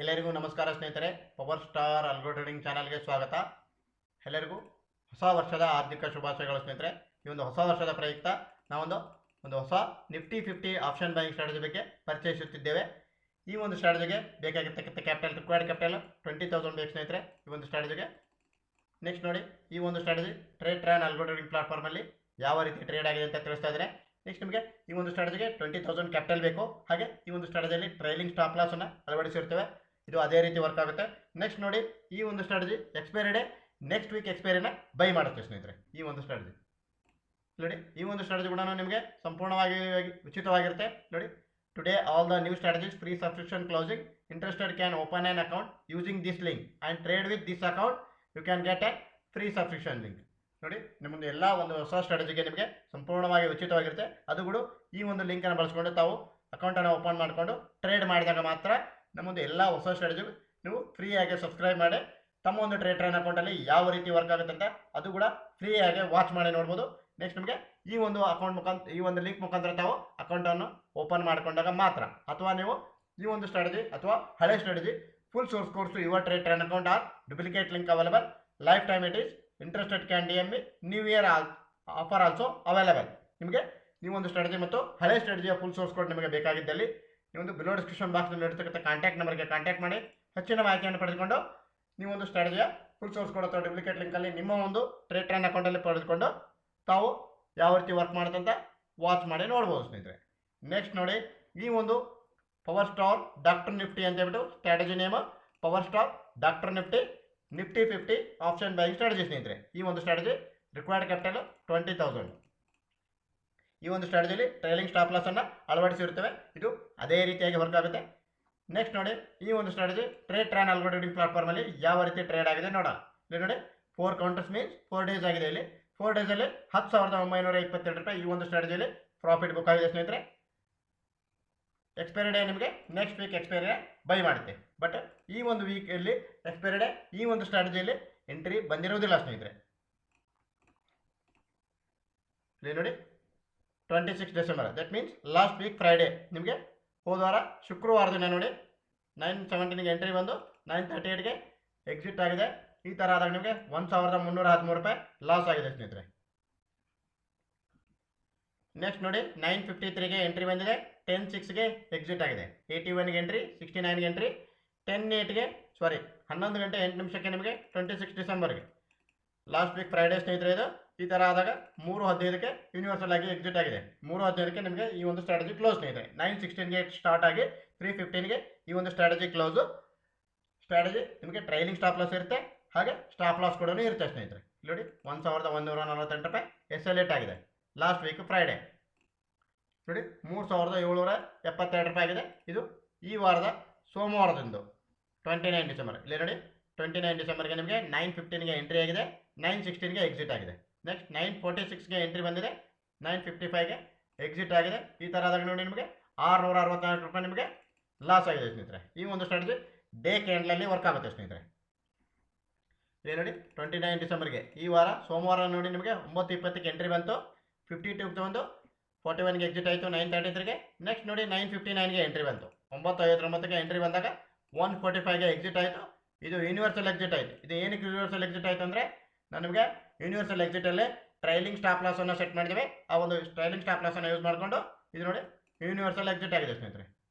ಎಲ್ಲರಿಗೂ ನಮಸ್ಕಾರ ಸ್ನೇಹಿತರೆ. ಪವರ್ ಸ್ಟಾರ್ ಅಲ್ಗೋ ಟ್ರೇಡಿಂಗ್ ಚಾನಲ್ಗೆ ಸ್ವಾಗತ. ಎಲ್ಲರಿಗೂ ಹೊಸ ವರ್ಷದ ಆರ್ಥಿಕ ಶುಭಾಶಯಗಳು ಸ್ನೇಹಿತರೆ. ಈ ಒಂದು ಹೊಸ ವರ್ಷದ ಪ್ರಯುಕ್ತ ನಾವೊಂದು ಹೊಸ ನಿಫ್ಟಿ 50 ಆಪ್ಷನ್ ಬೈಯಿಂಗ್ ಸ್ಟ್ರಾಟಜಿ ಬಗ್ಗೆ ಪರಿಚಯಿಸುತ್ತಿದ್ದೇವೆ. ಈ ಒಂದು ಸ್ಟ್ರಾಟಜಿಗೆ ಬೇಕಾಗಿರ್ತಕ್ಕಂಥ ಕ್ಯಾಪಿಟಲ್, ರಿಕ್ವೈರ್ಡ್ ಕ್ಯಾಪಿಟಲ್ 20,000 ಬೇಕು ಸ್ನೇಹಿತರೆ ಈ ಒಂದು ಸ್ಟ್ರಾಟಜಿಗೆ. ನೆಕ್ಸ್ಟ್ ನೋಡಿ, ಈ ಒಂದು ಸ್ಟ್ರಾಟಜಿ ಟ್ರೇಡ್ ಅಲ್ಗೋ ಟ್ರೇಡಿಂಗ್ ಪ್ಲಾಟ್ಫಾರ್ಮಲ್ಲಿ ಯಾವ ರೀತಿ ಟ್ರೇಡ್ ಆಗಿದೆ ಅಂತ ತಿಳಿಸ್ತಾ ಇದ್ದಾರೆ. ನೆಕ್ಸ್ಟ್ ನಿಮಗೆ ಈ ಒಂದು ಸ್ಟ್ರಾಟಜಿಗೆ 20,000 ಕ್ಯಾಪಿಟಲ್ ಬೇಕು. ಹಾಗೆ ಈ ಒಂದು ಸ್ಟ್ರಾಟಜಿಯಲ್ಲಿ ಟ್ರೈಲಿಂಗ್ ಸ್ಟಾಪ್ ಲಾಸ್ ಅನ್ನು ಅಳವಡಿಸಿರ್ತೇವೆ. ಇದು ಅದೇ ರೀತಿ ವರ್ಕ್ ಆಗುತ್ತೆ. ನೆಕ್ಸ್ಟ್ ನೋಡಿ, ಈ ಒಂದು strategy expiry day next week ಎಕ್ಸ್ಪೈರಿನ ಬೈ ಮಾಡುತ್ತೆ ಸ್ನೇಹಿತರೆ. ಈ ಒಂದು ಸ್ಟ್ರಾಟಜಿ ನೋಡಿ, ಈ ಒಂದು ಸ್ಟ್ರಾಟಜಿ ಕೂಡ ನಿಮಗೆ ಸಂಪೂರ್ಣವಾಗಿ ಉಚಿತವಾಗಿರುತ್ತೆ. ನೋಡಿ, today all the new strategies free subscription closing. Interested can open an account using this link and trade with this account. You can get a free subscription link. ನೋಡಿ, ನಿಮ್ಮದು ಎಲ್ಲ ಒಂದು ಹೊಸ ಸ್ಟ್ರಾಟಜಿಗೆ ನಿಮಗೆ ಸಂಪೂರ್ಣವಾಗಿ ಉಚಿತವಾಗಿರುತ್ತೆ. ಅದು ಕೂಡ ಈ ಒಂದು ಲಿಂಕನ್ನು ಬಳಸ್ಕೊಂಡು ತಾವು ಅಕೌಂಟನ್ನು ಓಪನ್ ಮಾಡಿಕೊಂಡು ಟ್ರೇಡ್ ಮಾಡಿದಾಗ ಮಾತ್ರ ನಮ್ಮದು ಎಲ್ಲ ಹೊಸ ಸ್ಟ್ರಾಟಜಿಗೂ ನೀವು ಫ್ರೀಯಾಗಿ ಸಬ್ಸ್ಕ್ರೈಬ್ ಮಾಡಿ ತಮ್ಮ ಒಂದು ಟ್ರೇಡ್ ಅಕೌಂಟಲ್ಲಿ ಯಾವ ರೀತಿ ವರ್ಕ್ ಆಗುತ್ತೆ ಅಂತ ಅದು ಕೂಡ ಫ್ರೀಯಾಗಿ ವಾಚ್ ಮಾಡಿ ನೋಡ್ಬೋದು. ನೆಕ್ಸ್ಟ್ ನಿಮಗೆ ಈ ಒಂದು ಅಕೌಂಟ್ ಮುಖಾಂತರ, ಈ ಒಂದು ಲಿಂಕ್ ಮುಖಾಂತರ ತಾವು ಅಕೌಂಟನ್ನು ಓಪನ್ ಮಾಡಿಕೊಂಡಾಗ ಮಾತ್ರ, ಅಥವಾ ನೀವು ಈ ಒಂದು ಸ್ಟ್ರಾಟಜಿ ಅಥವಾ ಹಳೆ strategy full source course your trade account are duplicate link available life time it is interested can D M B new year offer also available. ನಿಮಗೆ ಈ ಒಂದು ಸ್ಟ್ರಾಟಜಿ ಮತ್ತು ಹಳೆ ಸ್ಟ್ರಾಟಜಿಯ ಫುಲ್ ಸೋರ್ಸ್ ಕೋಡ್ ನಿಮಗೆ ಬೇಕಾಗಿದ್ದಲ್ಲಿ ಈ ಒಂದು ಬಿಲೋ ಡಿಸ್ಕ್ರಿಪ್ಷನ್ ಬಾಕ್ಸ್ನಲ್ಲಿ ಇರ್ತಕ್ಕಂಥ ಕಾಂಟ್ಯಾಕ್ಟ್ ನಂಬರ್ಗೆ ಕಾಂಟ್ಯಾಕ್ಟ್ ಮಾಡಿ ಹೆಚ್ಚಿನ ಮಾಹಿತಿಯನ್ನು ಪಡೆದುಕೊಂಡು ನೀವು ಒಂದು ಸ್ಟ್ರಾಟಜಿಯ ಫುಲ್ ಸೋರ್ಸ್ ಕೋಡ್ ಅಥವಾ ಡೂಪ್ಲಿಕೇಟ್ ಲಿಂಕಲ್ಲಿ ನಿಮ್ಮ ಒಂದು ಟ್ರೇಡ್ ಅಕೌಂಟಲ್ಲಿ ಪಡೆದುಕೊಂಡು ತಾವು ಯಾವ ರೀತಿ ವರ್ಕ್ ಮಾಡುತ್ತಂತ ವಾಚ್ ಮಾಡಿ ನೋಡ್ಬೋದು ಸ್ನೇಹಿತರೆ. ನೆಕ್ಸ್ಟ್ ನೋಡಿ, ಈ ಒಂದು ಪವರ್ ಸ್ಟಾರ್ ಡಾಕ್ಟರ್ ನಿಫ್ಟಿ ಅಂತ ಹೇಳ್ಬಿಟ್ಟು strategy name power star doctor Nifty 50 option buying strategy ಸ್ನೇಹಿತರೆ. ಈ ಒಂದು ಸ್ಟ್ರಾಟಜಿ ರಿಕ್ವೈರ್ಡ್ ಕ್ಯಾಪಿಟಲ್ 20,000. ಈ ಒಂದು ಸ್ಟ್ರಾಟಜಿಲಿ ಟ್ರೈಲಿಂಗ್ ಸ್ಟಾಪ್ ಲಾಸ್ ಅನ್ನು ಅಳವಡಿಸಿರುತ್ತೇವೆ. ಇದು ಅದೇ ರೀತಿಯಾಗಿ ವರ್ಕ್ ಆಗುತ್ತೆ. ನೆಕ್ಸ್ಟ್ ನೋಡಿ, ಈ ಒಂದು ಸ್ಟ್ರಾಟಜಿ ಟ್ರೇಡ್ ಅಲ್ಗೋ ಟ್ರೇಡಿಂಗ್ ಪ್ಲಾಟ್ಫಾರ್ಮಲ್ಲಿ ಯಾವ ರೀತಿ ಟ್ರೇಡ್ ಆಗಿದೆ ನೋಡೋಣ. ಇಲ್ಲಿ ನೋಡಿ, 4 ಕೌಂಟರ್ಸ್ ಮೀನ್ಸ್ 4 ಡೇಸ್ ಆಗಿದೆ. ಇಲ್ಲಿ 4 ಡೇಸಲ್ಲಿ 10,922 ರೂಪಾಯಿ ಈ ಒಂದು ಸ್ಟ್ರಾಟಜಿಯಲ್ಲಿ ಪ್ರಾಫಿಟ್ ಬುಕ್ ಆಗಿದೆ ಸ್ನೇಹಿತರೆ. ಎಕ್ಸ್ಪೈರಿ ಡೇ ನಿಮಗೆ next week expiry day by ಮಾಡುತ್ತೆ. ಬಟ್ ಈ ಒಂದು ವೀಕಲ್ಲಿ ಎಕ್ಸ್ಪೈರಿ ಡೇ ಈ ಒಂದು ಸ್ಟ್ರಾಟಜಿಯಲ್ಲಿ ಎಂಟ್ರಿ ಬಂದಿರುವುದಿಲ್ಲ ಸ್ನೇಹಿತರೆ. ಇಲ್ಲಿ ನೋಡಿ, 26 December, that means last week Friday, ನಿಮಗೆ ಹೋದ ವಾರ ಶುಕ್ರವಾರ ದಿನ ನೋಡಿ 9:17ಗೆ ಎಂಟ್ರಿ ಬಂದು 9:38ಗೆ ಎಕ್ಸಿಟ್ ಆಗಿದೆ. ಈ ಥರ ಆದಾಗ ನಿಮಗೆ 1,313 ರೂಪಾಯಿ ಲಾಸ್ ಆಗಿದೆ ಸ್ನೇಹಿತರೆ. ನೆಕ್ಸ್ಟ್ ನೋಡಿ, 9:53ಗೆ ಎಂಟ್ರಿ ಬಂದಿದೆ, 10:06ಗೆ ಎಕ್ಸಿಟ್ ಆಗಿದೆ. 81ಗೆ ಎಂಟ್ರಿ, 69ಗೆ ಎಂಟ್ರಿ, 11 ಗಂಟೆ 8 ನಿಮಿಷಕ್ಕೆ ನಿಮಗೆ 26 ಡಿಸೆಂಬರ್ಗೆ ಲಾಸ್ಟ್ ವೀಕ್ ಫ್ರೈಡೇ ಸ್ನೇಹಿತರೆ ಇದು. ಈ ಥರ ಆದಾಗ 3:15ಕ್ಕೆ ಯೂನಿವರ್ಸಲ್ ಆಗಿ ಎಕ್ಸಿಟ್ ಆಗಿದೆ. 3:15ಕ್ಕೆ ನಿಮಗೆ ಈ ಒಂದು ಸ್ಟ್ರಾಟಜಿ ಕ್ಲೋಸ್ ಸ್ನೇಹಿತರೆ. 9:16ಗೆ ಸ್ಟಾರ್ಟ್ ಆಗಿ 3:15ಗೆ ಈ ಒಂದು ಸ್ಟ್ರಾಟಜಿ ಕ್ಲೋಸು. ಸ್ಟ್ರಾಟಜಿ ನಿಮಗೆ ಟ್ರೈಲಿಂಗ್ ಸ್ಟಾಪ್ ಲಾಸ್ ಇರುತ್ತೆ, ಹಾಗೆ ಸ್ಟಾಪ್ ಲಾಸ್ ಕೂಡ ಇರುತ್ತೆ ಸ್ನೇಹಿತರೆ. ಇಲ್ಲಿ ನೋಡಿ, 1,148 ರೂಪಾಯಿ ಎಸ್ಎಲ್ಎಟ್ ಆಗಿದೆ ಲಾಸ್ಟ್ ವೀಕ್ ಫ್ರೈಡೇ. ನೋಡಿ, 3,772 ರೂಪಾಯಿ ಆಗಿದೆ. ಇದು ಈ ವಾರದ ಸೋಮವಾರದಂದು 29 ಡಿಸೆಂಬರ್. ಇಲ್ಲಿ ನೋಡಿ, 29 ಡಿಸೆಂಬರ್ಗೆ ನಿಮಗೆ 9:15ಗೆ ಎಂಟ್ರಿ ಆಗಿದೆ, 9:16ಗೆ ಎಕ್ಸಿಟ್ ಆಗಿದೆ. ನೆಕ್ಸ್ಟ್ 9:46ಗೆ ಎಂಟ್ರಿ ಬಂದಿದೆ, 9:55ಗೆ ಎಕ್ಸಿಟ್ ಆಗಿದೆ. ಈ ಥರ ಆದಾಗ ನೋಡಿ ನಿಮಗೆ 664 ರೂಪಾಯಿ ನಿಮಗೆ ಲಾಸ್ ಆಗಿದೆ ಸ್ನೇಹಿತರೆ. ಈ ಒಂದು ಸ್ಟ್ರಾಟಜಿ ಡೇ ಕ್ಯಾಂಡಲಲ್ಲಿ ವರ್ಕ್ ಆಗುತ್ತೆ ಸ್ನೇಹಿತರೆ. ಇಲ್ಲಿ ನೋಡಿ, 29 ಡಿಸೆಂಬರ್ಗೆ ಈ ವಾರ ಸೋಮವಾರ ನೋಡಿ ನಿಮಗೆ 9:20ಕ್ಕೆ ಎಂಟ್ರಿ ಬಂತು, 52ಗೆ ಬಂದು 41ಗೆ ಎಕ್ಸಿಟ್ ಆಯಿತು 9:33ಗೆ. ನೆಕ್ಸ್ಟ್ ನೋಡಿ, 9:59ಗೆ ಎಂಟ್ರಿ ಬಂತು, 9:59ಗೆ ಎಂಟ್ರಿ ಬಂದಾಗ 1:45ಗೆ ಎಕ್ಸಿಟ್ ಆಯಿತು. ಇದು ಯೂನಿವರ್ಸಲ್ ಎಕ್ಸಿಟ್ ಆಯಿತು. ಇದು ಏನಕ್ಕೆ ಯೂನಿವರ್ಸಲ್ ಎಕ್ಸಿಟ್ ಆಯಿತು ಅಂದರೆ, ನಾನು ನಿಮಗೆ ಯೂನಿವರ್ಸಲ್ ಎಕ್ಸಿಟಲ್ಲಿ ಟ್ರೈಲಿಂಗ್ ಸ್ಟಾಪ್ ಲಾಸನ್ನು ಸೆಟ್ ಮಾಡಿದ್ದೇವೆ. ಆ ಒಂದು ಟ್ರೈಲಿಂಗ್ ಸ್ಟಾಪ್ ಲಾಸನ್ನು ಯೂಸ್ ಮಾಡಿಕೊಂಡು ಇದು ನೋಡಿ ಯೂನಿವರ್ಸಲ್ ಎಕ್ಸಿಟ್ ಆಗಿದೆ ಸ್ನೇಹಿತರೆ.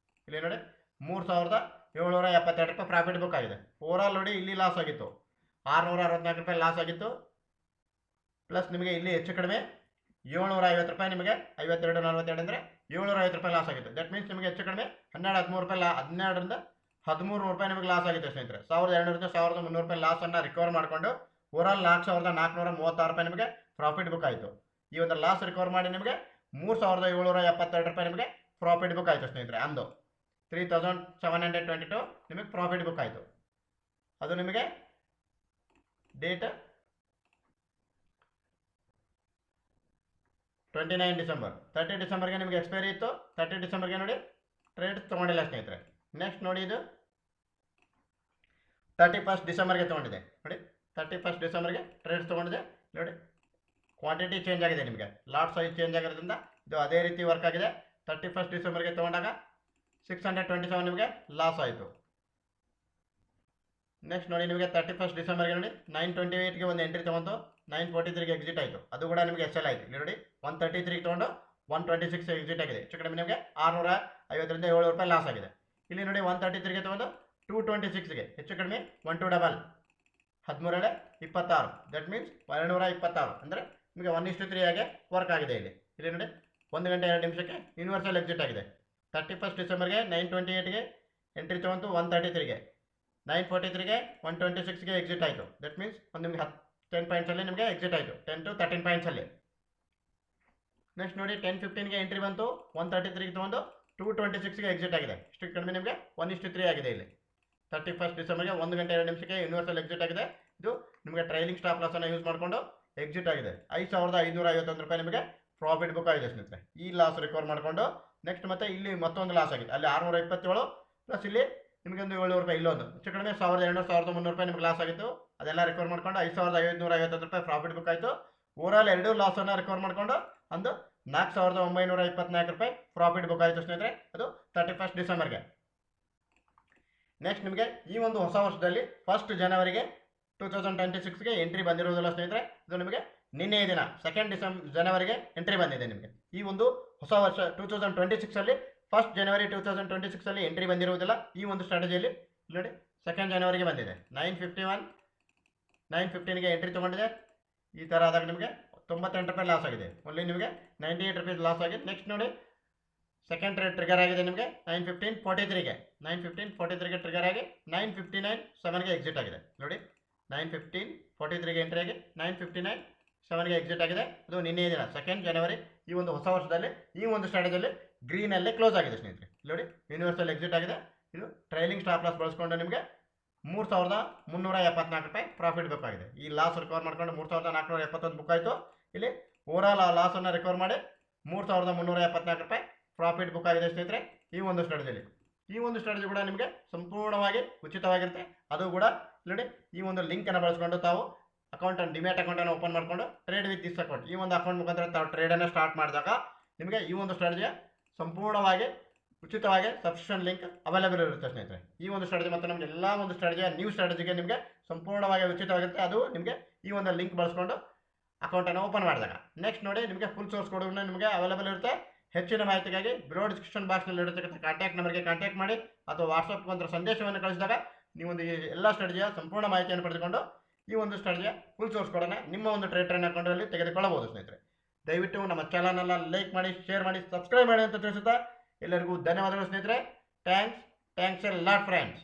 ಇಲ್ಲಿ ನೋಡಿ, 3,772 ರೂಪಾಯಿ ಪ್ರಾಫಿಟ್ ಬುಕ್ ಆಗಿದೆ. ಓವರಾಲ್ ನೋಡಿ, ಇಲ್ಲಿ ಲಾಸ್ ಆಗಿತ್ತು 664 ರೂಪಾಯಿ ಲಾಸ್ ಆಗಿತ್ತು. ಪ್ಲಸ್ ನಿಮಗೆ ಇಲ್ಲಿ ಹೆಚ್ಚು ಕಡಿಮೆ 750 ರೂಪಾಯಿ, ನಿಮಗೆ 52.42 ಅಂದರೆ 750 ರೂಪಾಯಿ ಲಾಸ್ ಆಗಿತ್ತು. ದಟ್ ಮೀನ್ಸ್ ನಿಮಗೆ ಹೆಚ್ಚು ಕಡಿಮೆ 12-13 ರೂಪಾಯಿ 12ರಿಂದ 13 ರೂಪಾಯಿ ನಿಮಗೆ ಲಾಸ್ ಆಗಿದೆ ಸ್ನೇಹಿತರೆ. 1,200ರಿಂದ 1,300 ರೂಪಾಯಿ ಲಾಸನ್ನು ರಿಕವರ್ ಮಾಡಿಕೊಂಡು ಓವರಾಲ್ 4,436 ರೂಪಾಯಿ ನಿಮಗೆ ಪ್ರಾಫಿಟ್ ಬುಕ್ ಆಯಿತು. ಈ ಒಂದು ಲಾಸ್ ರಿಕವರ್ ಮಾಡಿ ನಿಮಗೆ 3,772 ರೂಪಾಯಿ ನಿಮಗೆ ಪ್ರಾಫಿಟ್ ಬುಕ್ ಆಯಿತು ಸ್ನೇಹಿತರೆ. ಅಂದು 3,722 ನಿಮಗೆ ಪ್ರಾಫಿಟ್ ಬುಕ್ ಆಯಿತು. ಅದು ನಿಮಗೆ ಡೇಟ್ 29 ಡಿಸೆಂಬರ್. 30 ಡಿಸೆಂಬರ್ಗೆ ನಿಮಗೆ ಎಕ್ಸ್ಪೈರಿ ಇತ್ತು. 30 ಡಿಸೆಂಬರ್ಗೆ ನೋಡಿ ಟ್ರೇಡ್ ತೊಗೊಂಡಿಲ್ಲ ಸ್ನೇಹಿತರೆ. ನೆಕ್ಸ್ಟ್ ನೋಡಿ, ಇದು 31 ಡಿಸೆಂಬರ್ಗೆ ತೊಗೊಂಡಿದೆ. ನೋಡಿ, 31 ಡಿಸೆಂಬರ್ಗೆ ಟ್ರೇಡ್ಸ್ ತೊಗೊಂಡಿದೆ. ನೋಡಿ, ಕ್ವಾಂಟಿಟಿ ಚೇಂಜ್ ಆಗಿದೆ, ನಿಮಗೆ ಲಾಟ್ ಸೈಜ್ ಚೇಂಜ್ ಆಗಿರೋದ್ರಿಂದ ಇದು ಅದೇ ರೀತಿ ವರ್ಕ್ ಆಗಿದೆ. 31 ಡಿಸೆಂಬರ್ಗೆ ತೊಗೊಂಡಾಗ 627 ನಿಮಗೆ ಲಾಸ್ ಆಯಿತು. ನೆಕ್ಸ್ಟ್ ನೋಡಿ ನಿಮಗೆ 31 ಡಿಸೆಂಬರ್ಗೆ ನೋಡಿ 928ಗೆ ಒಂದು ಎಂಟ್ರಿ ತೊಗೊಂಡು 943ಗೆ ಎಕ್ಸಿಟ್ ಆಯಿತು. ಅದು ಕೂಡ ನಿಮಗೆ ಎಸ್ ಎಲ್ ಆಯಿತು. ಇಲ್ಲಿ ನೋಡಿ 133ಗೆ ತೊಗೊಂಡು 126 ಎಕ್ಸಿಟ್ ಆಗಿದೆ. ಹೆಚ್ಚು ಕಡಿಮೆ ನಿಮಗೆ 650ರಿಂದ 700 ರೂಪಾಯಿ ಲಾಸ್ ಆಗಿದೆ. ಇಲ್ಲಿ ನೋಡಿ 133ಗೆ ತೊಗೊಂಡು 226ಗೆ ಹೆಚ್ಚು ಕಡಿಮೆ 12 13 26 ದಟ್ ಮೀನ್ಸ್ 226 ಅಂದರೆ ನಿಮಗೆ 1:3 ಆಗಿ ವರ್ಕ್ ಆಗಿದೆ. ಇಲ್ಲಿ ನೋಡಿ 1 ಗಂಟೆ 2 ನಿಮಿಷಕ್ಕೆ ಯೂನಿವರ್ಸಲ್ ಎಕ್ಸಿಟ್ ಆಗಿದೆ. 31 ಡಿಸೆಂಬರ್ಗೆ 928ಗೆ ಎಂಟ್ರಿ ತೊಗೊಂಡು 133ಗೆ 943ಗೆ 126ಗೆ ಎಕ್ಸಿಟ್ ಆಯಿತು. ದಟ್ ಮೀನ್ಸ್ ಒಂದು ನಿಮಗೆ 10 ಪಾಯಿಂಟ್ಸಲ್ಲಿ ನಿಮಗೆ ಎಕ್ಸಿಟ್ ಆಯಿತು, 10 to 13 ಪಾಯಿಂಟ್ಸಲ್ಲಿ. ನೆಕ್ಸ್ಟ್ ನೋಡಿ 10:15ಗೆ ಎಂಟ್ರಿ ಬಂತು, 133ಗೆ ತೊಗೊಂಡು 226ಗೆ ಎಕ್ಸಿಟ್ ಆಗಿದೆ. ಇಷ್ಟು ಕಡಿಮೆ ನಿಮಗೆ 1:3 ಆಗಿದೆ. ಇಲ್ಲಿ 31 ಡಿಸೆಂಬರ್ಗೆ 1 ಗಂಟೆ 2 ನಿಮಿಷಕ್ಕೆ ಯೂನಿವರ್ಸಲ್ ಎಕ್ಸಿಟ್ ಆಗಿದೆ. ಇದು ನಿಮಗೆ ಟ್ರೈಲಿಂಗ್ ಸ್ಟಾಪ್ ಲಾಸನ್ನು ಯೂಸ್ ಮಾಡಿಕೊಂಡು ಎಕ್ಸಿಟ್ ಆಗಿದೆ. 5551 ರೂಪಾಯಿ ನಿಮಗೆ ಪ್ರಾಫಿಟ್ ಬುಕ್ ಆಗಿದೆ ಸ್ನೇಹಿತರೆ. ಈ ಲಾಸ್ ರಿಕವರ್ ಮಾಡಿಕೊಂಡು ನೆಕ್ಸ್ಟ್ ಮತ್ತೆ ಇಲ್ಲಿ ಮತ್ತೊಂದು ಲಾಸ್ ಆಗಿದೆ. ಅಲ್ಲಿ 627 ಪ್ಲಸ್ ಇಲ್ಲಿ ನಿಮಗೆ ಒಂದು 700 ರೂಪಾಯಿ ಇಲ್ಲೊಂದು ಹೆಚ್ಚು ಕಡಿಮೆ 1200 1300 ರೂಪಾಯಿ ನಿಮಗೆ ಲಾಸ್ ಆಗಿತ್ತು. ಅದೆಲ್ಲ ರಿಕವರ್ ಮಾಡ್ಕೊಂಡು 5551 ರೂಪಾಯಿ ಪ್ರಾಫಿಟ್ ಬುಕ್ ಆಯಿತು. ಓವರಾಲ್ ಎರಡೂ ಲಾಸನ್ನು ರಿಕವರ್ ಮಾಡಿಕೊಂಡು ಒಂದು 4924 ರೂಪಾಯಿ ಪ್ರಾಫಿಟ್ ಬುಕ್ ಆಯಿತು ಸ್ನೇಹಿತರೆ. ಅದು 31 ಡಿಸೆಂಬರ್ಗೆ. ನೆಕ್ಸ್ಟ್ ನಿಮಗೆ ಈ ಒಂದು ಹೊಸ ವರ್ಷದಲ್ಲಿ 1 ಜನವರಿಗೆ 2026ಗೆ ಎಂಟ್ರಿ ಬಂದಿರೋದಿಲ್ಲ ಸ್ನೇಹಿತರೆ. ಇದು ನಿಮಗೆ ನಿನ್ನೆ ದಿನ 2 ಜನವರಿಗೆ ಎಂಟ್ರಿ ಬಂದಿದೆ. ನಿಮಗೆ ಈ ಒಂದು ಹೊಸ ವರ್ಷ 2026ಅಲ್ಲಿ 1 ಜನವರಿ 2026ಅಲ್ಲಿ ಎಂಟ್ರಿ ಬಂದಿರುವುದಿಲ್ಲ. ಈ ಒಂದು ಸ್ಟ್ರಾಟಜಿಯಲ್ಲಿ ನೋಡಿ 2 ಜನವರಿಗೆ ಬಂದಿದೆ. 915ಗೆ ಎಂಟ್ರಿ ತೊಗೊಂಡಿದೆ. ಈ ಥರ ಆದಾಗ ನಿಮಗೆ 98 ರೂಪಾಯಿ ಲಾಸ್ ಆಗಿದೆ. ಓನ್ಲಿ ನಿಮಗೆ 98 ರೂಪೀಸ್ ಲಾಸ್ ಆಗಿದೆ. ನೆಕ್ಸ್ಟ್ ನೋಡಿ ಸೆಕೆಂಡ್ ಟ್ರಿಗರ್ ಆಗಿದೆ ನಿಮಗೆ 91543ಗೆ ಟ್ರಿಗರ್ ಆಗಿ 959.7ಗೆ ಎಕ್ಸಿಟ್ ಆಗಿದೆ. ನೋಡಿ 91543ಗೆ ಎಂಟ್ರಿ ಆಗಿ 959.7ಗೆ ಎಕ್ಸಿಟ್ ಆಗಿದೆ. ಅದು ನಿನ್ನೆ ದಿನ 2 ಜನವರಿ. ಈ ಒಂದು ಹೊಸ ವರ್ಷದಲ್ಲಿ ಈ ಒಂದು ಸ್ಟ್ರಾಟಜಿಯಲ್ಲಿ ಗ್ರೀನಲ್ಲೇ ಕ್ಲೋಸ್ ಆಗಿದೆ ಸ್ನೇಹಿತರೆ. ನೋಡಿ ಯೂನಿವರ್ಸಲ್ ಎಕ್ಸಿಟ್ ಆಗಿದೆ. ಇದು ಟ್ರೈಲಿಂಗ್ ಸ್ಟಾಪ್ ಲಾಸ್ ಬಳಸ್ಕೊಂಡು ನಿಮಗೆ 3374 ರೂಪಾಯಿ ಪ್ರಾಫಿಟ್ ಬುಕ್ ಆಗಿದೆ. ಈ ಲಾಸ್ ರಿಕವರ್ ಮಾಡ್ಕೊಂಡು 3471 ಬುಕ್ ಆಯಿತು. ಇಲ್ಲಿ ಓವರಾಲ್ ಆ ಲಾಸನ್ನು ರಿಕವರ್ ಮಾಡಿ 3374 ರೂಪಾಯಿ ಪ್ರಾಫಿಟ್ ಬುಕ್ ಆಗಿದೆ ಸ್ನೇಹಿತರೆ. ಈ ಒಂದು ಸ್ಟ್ರಾಟಜಿಯಲ್ಲಿ ಈ ಒಂದು ಸ್ಟ್ರಾಟಜಿ ಕೂಡ ನಿಮಗೆ ಸಂಪೂರ್ಣವಾಗಿ ಉಚಿತವಾಗಿರುತ್ತೆ. ಅದು ಕೂಡ ನೋಡಿ ಈ ಒಂದು ಲಿಂಕನ್ನು ಬಳಸ್ಕೊಂಡು ತಾವು ಅಕೌಂಟನ್ನು ಡಿಮ್ಯಾಟ್ ಅಕೌಂಟನ್ನು ಓಪನ್ ಮಾಡಿಕೊಂಡು ಟ್ರೇಡ್ ವಿತ್ ದಿಸ್ ಅಕೌಂಟ್ ಈ ಒಂದು ಅಕೌಂಟ್ ಮುಖಾಂತರ ತಾವು ಟ್ರೇಡನ್ನು ಸ್ಟಾರ್ಟ್ ಮಾಡಿದಾಗ ನಿಮಗೆ ಈ ಒಂದು ಸ್ಟ್ರಾಟಜಿಯ ಸಂಪೂರ್ಣವಾಗಿ ಉಚಿತವಾಗಿ ಸಬ್ಸ್ಕ್ರಿಪ್ಷನ್ ಲಿಂಕ್ ಅವೈಲೇಬಲ್ ಇರುತ್ತೆ ಸ್ನೇಹಿತರೆ. ಈ ಒಂದು ಸ್ಟ್ರಾಟಜಿ ಮತ್ತು ನಮಗೆ ಎಲ್ಲ ಒಂದು ಸ್ಟ್ರಾಟಜಿಯ ನ್ಯೂ ಸ್ಟ್ರಾಟಜಿಗೆ ನಿಮಗೆ ಸಂಪೂರ್ಣವಾಗಿ ಉಚಿತವಾಗಿರುತ್ತೆ. ಅದು ನಿಮಗೆ ಈ ಒಂದು ಲಿಂಕ್ ಬಳಸ್ಕೊಂಡು ಅಕೌಂಟನ್ನು ಓಪನ್ ಮಾಡಿದಾಗ ನೆಕ್ಸ್ಟ್ ನೋಡಿ ನಿಮಗೆ ಫುಲ್ ಸೋರ್ಸ್ ಕೋಡ್ ನಿಮಗೆ ಅವೈಲೇಬಲ್ ಇರುತ್ತೆ. ಹೆಚ್ಚಿನ ಮಾಹಿತಿಗಾಗಿ ಬಿಲೋ ಡಿಸ್ಕ್ರಿಪ್ಷನ್ ಬಾಕ್ಸ್ನಲ್ಲಿ ಇರತಕ್ಕಂಥ ಕಾಂಟ್ಯಾಕ್ಟ್ ನಂಬರ್ಗೆ ಕಾಂಟ್ಯಾಕ್ಟ್ ಮಾಡಿ ಅಥವಾ ವಾಟ್ಸಪ್ ಒಂದು ಸಂದೇಶವನ್ನು ಕಳಿಸಿದಾಗ ನೀವು ಒಂದು ಎಲ್ಲ ಸ್ಟ್ರಾಟಜಿಯ ಸಂಪೂರ್ಣ ಮಾಹಿತಿಯನ್ನು ಪಡೆದುಕೊಂಡು ಈ ಒಂದು ಸ್ಟ್ರಾಟಜಿಯ ಫುಲ್ ಸೋರ್ಸ್ ಕೋಡನ್ನು ನಿಮ್ಮ ಒಂದು ಟ್ರೇಡ್ ಅಕೌಂಟಲ್ಲಿ ತೆಗೆದುಕೊಳ್ಳಬಹುದು ಸ್ನೇಹಿತರೆ. ದಯವಿಟ್ಟು ನಮ್ಮ ಚಾನಲನ್ನು ಲೈಕ್ ಮಾಡಿ, ಶೇರ್ ಮಾಡಿ, ಸಬ್ಸ್ಕ್ರೈಬ್ ಮಾಡಿ ಅಂತ ತಿಳಿಸುತ್ತಾ ಎಲ್ಲರಿಗೂ ಧನ್ಯವಾದಗಳು ಸ್ನೇಹಿತರೆ. Thanks A lot friends.